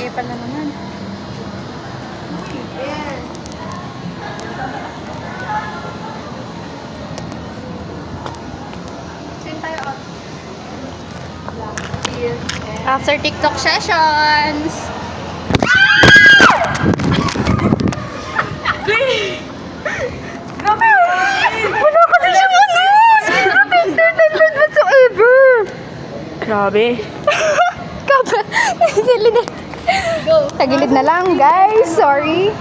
Epal na naman. Yes. Saan tayo out? After TikTok sessions. Grabe! Wala kasi siyang ano! Zero entertainment whatsoever! Grabe. Kaba! Tagilid na lang, guys. Sorry.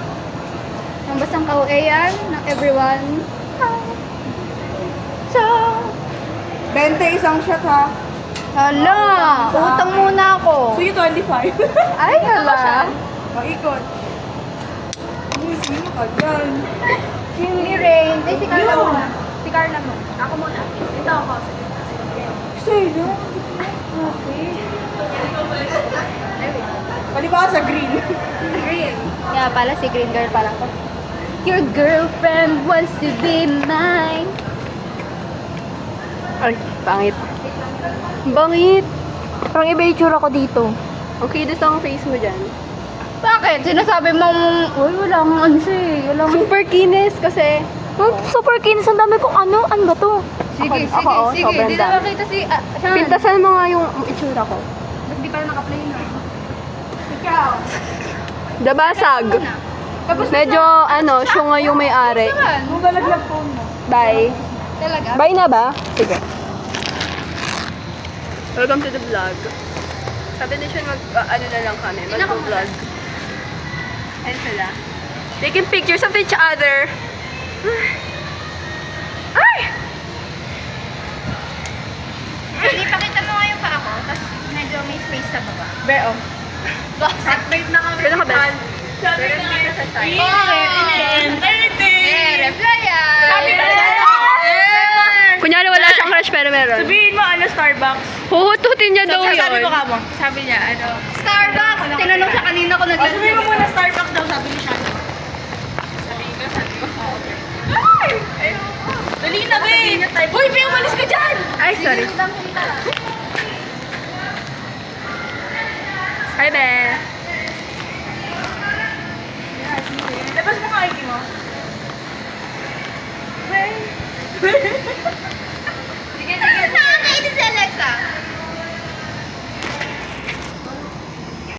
Ang basang kaueyan ng everyone. Ciao! 20 isang shot ha. Hala! Utang muna ako. Sige, 25. Ay, hala. Paikot. Sino ka dyan? Hindi Rain. Ay, si Carla muna. Si Carla muna. Ako muna. Ito ako. Sino? Okay. Palibaka sa green. Green. Kaya pala, si Green Girl pala ko. Your girlfriend wants to be mine. Ay, pangit. Bangit. Parang iba yung tsura ko dito. Okay, dito ang face mo dyan. Bakit? Sinasabi mong, uy, wala nga ano siya eh. Wala nga. Super kinis kasi. Super kinis. Ang dami kong ano. Ano ba to? Sige, Ako, sige, oh, sige. sobrang Di na dami. makita si, Sean. Pintasan mo nga yung itsura ko. Ba't di pa naka-play na? Ikaw. Dabasag. Tapos Medyo ano, siya nga yung may-ari. Saan? Kung galaglag phone mo. Bye. Talaga? Bye na ba? Sige. Welcome to the vlog. Sabi ni Sean ano na lang kami, mag-vlog. Ayun sila. Taking pictures of each other. Ay! Hindi, pakita mo nga yung paa ko. Tapos medyo may space sa baba. Beo. Flatmate na kami. Kailan ka best? Sabi Pero na hindi ka sa side. Reply yan! Sabi na Kunyari wala siyang crush pero meron. Sabihin mo, ano, Starbucks? Huhututin niya daw yun. Sabi ko ka mo. Sabi niya, ano. Starbucks! Tinanong siya kanina ko O, sabihin mo naglalagay. muna Starbucks daw, sabi ni Shano. Sabi ko. Ay! Ayoko. Dali na, be! Uy, be, umalis ka dyan! Ay, sorry. Hi, Be.